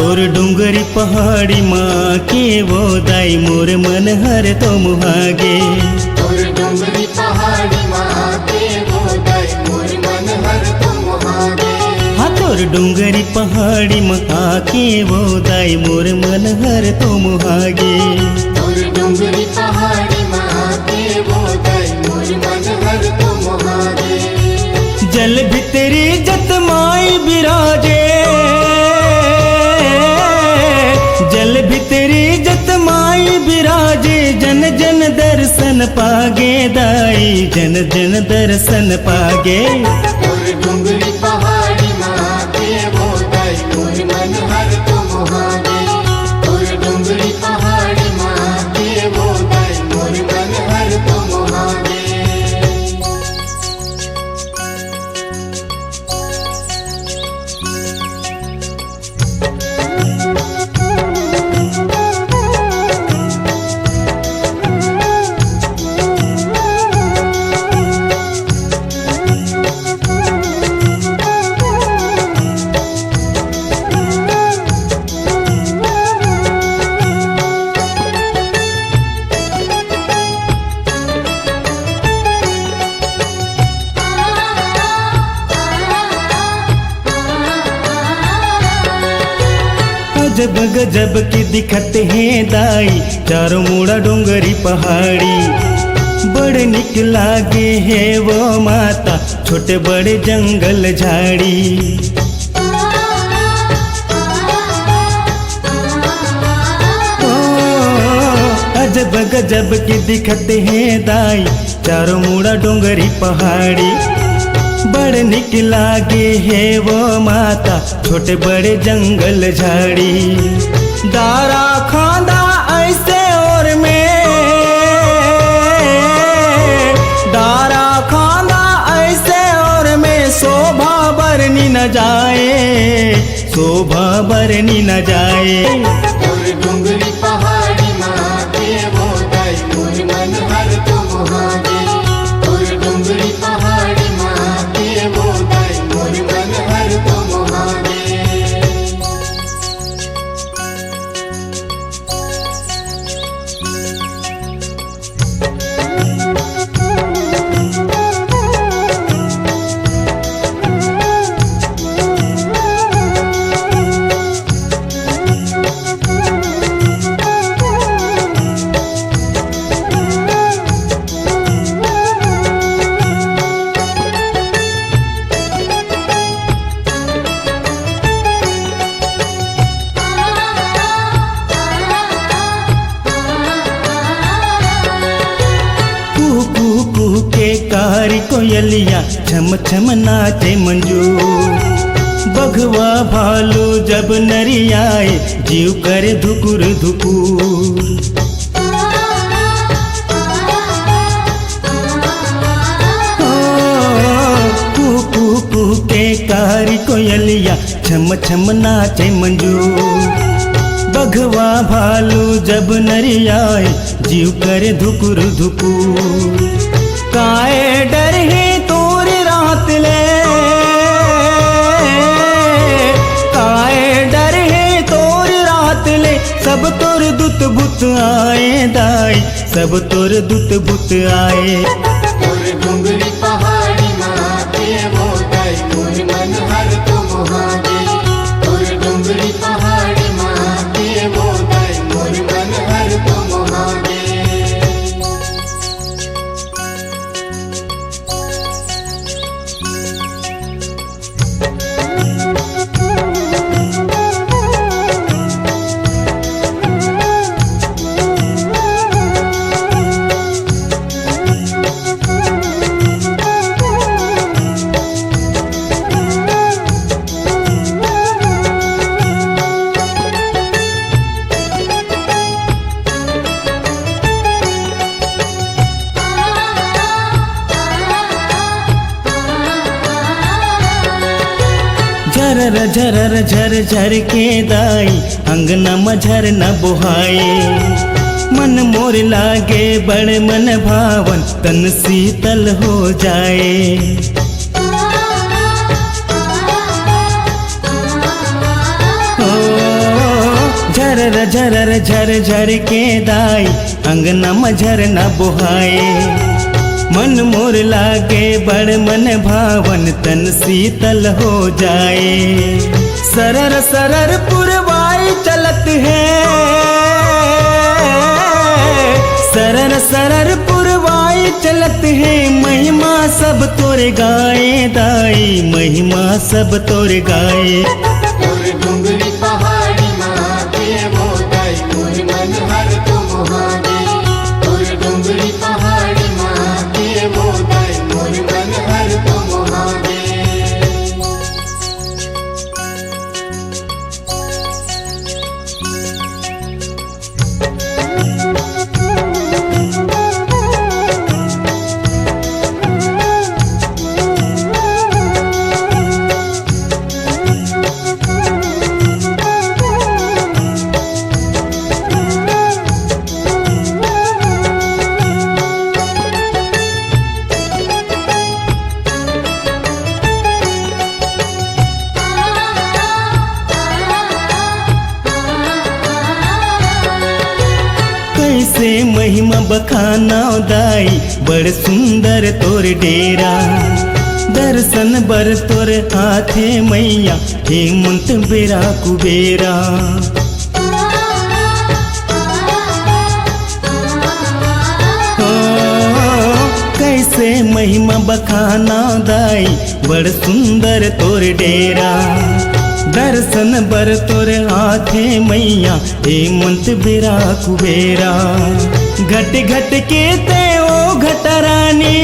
तोर डूंगरी पहाड़ी माँ के वो दाई मोर मन हर तो मुहागे। तोर डूंगरी पहाड़ी माँ के वो दाई मोर मन हर तो मुहागे। हाँ तोर डूंगरी पहाड़ी माँ के वो दाई मोर मन हर तो मुहागे। तोर डूंगरी पहाड़ी माँ के वो दाई मोर मन हर तो मुहागे। जल भितरी जत माई बिराजे, जल भितरी जत माई बिराजे, जन जन दर्शन पागे दाई, जन जन दर्शन पागे। तोर डूंगरी पहाड़ी माँ के वो दाई मोर मन हर तो मुहागे। तोर डूंगरी पहाड़ी माँ के वो दाई मोर मन हर तो मुहागे। गजब गजब की दिखत है दाई, चारों मुड़ा डोंगरी पहाड़ी। बड़े निक लागे है वो माता, छोटे बड़े जंगल झाड़ी। अजब गजब की दिखत है दाई, चारों मुड़ा डोंगरी पहाड़ी। बड़े निक लागे है वो माता, छोटे बड़े जंगल झाड़ी। दारा खांदा ऐसे और में, दारा खांदा ऐसे और में, शोभा बरनी न जाए, शोभा बरनी न जाए। तोर डूंगरी पहाड़ी माँ के वो दाई मोर मन हर तो मुहागे। तोर डूंगरी पहाड़ी माँ के वो दाई मोर मन हर तो मुहागे। कारी कोयलिया छम छम नाचे मंजू। बघवा भालू जब नरी आए, जीव करे धुकुर धुकुर। कू के कारी कोयलिया छम छम नाचे मंजू। बघवा भालू जब नरी आए, जीव करे धुकुर धुकुर। काए डर ही तोर रात ले, काए डर ही तोर रात ले, सब तोर दुत बुत आए दाई, सब तोर दुत बुत आए। तोर डूंगरी पहाड़ी माँ के वो दाई मोर मन हर तो मुहागे। तोर डूंगरी पहाड़ी माँ के वो दाई मोर मन हर तो मुहागे। झरर झरर झर झर के दाई, अंगना मझर न बुहाए। मन मोर लागे बड़ मन भावन, तन शीतल हो जाए। ओ झरर झर झर के दाई अंगना में झरना बोहाए। मन मोर लागे बड़ मन भावन तन शीतल हो जाए। सरर सरर पुरवाई चलत है, सरर सरर पुरवाई चलत है। महिमा सब तोरे गाए दाई, महिमा सब तोरे गाए। तोर डुंगरी पहाड़ी माँ के वो दाई मोर मन हर तो मोहागे। तोर डुंगरी पहाड़ी माँ के वो दाई मोर मन हर तो मोहागे। कैसे महिमा बखाना दाई बड़ सुंदर तोर डेरा। दर्शन बर तोर आथे मैया हेमंत बेरा कुबेरा। कैसे महिमा बखाना दाई बड़ सुंदर तोर डेरा। दर्शन बर तोर आथे मैया हेमंत बेरा कुबेरा। घट घट के ते ओ घटरानी,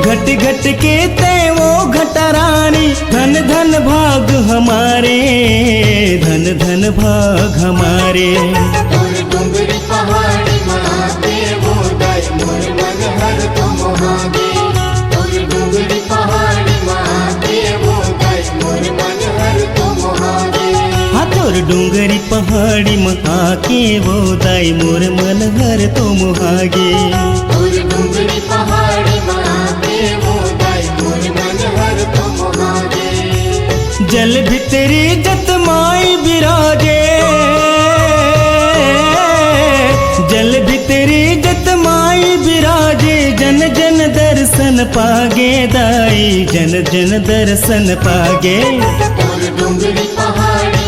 घट घट के ते ओ घटरानी। धन धन भाग हमारे, धन धन भाग हमारे। तोर डुंगरी पहाड़ी माँ के वो दाई मोर मन हर तो मोहागे। तोर डुंगरी पहाड़ी माँ के वो दाई मोर मन हर तो मोहागे। हाँ तोर डूंगरी पहाड़ी महा के वो दाई मोर मन हर तो मोहागे। तोर डुंगरी पहाड़ी माँ के वो दाई मोर मन हर तो मोहागे। जल भितरी जत माई बिराजे, जल भितरी जत माई बिराजे। जन जन दर्शन पागे दाई, जन जन दर्शन पागे। तोर डुंगरी पहाड़ी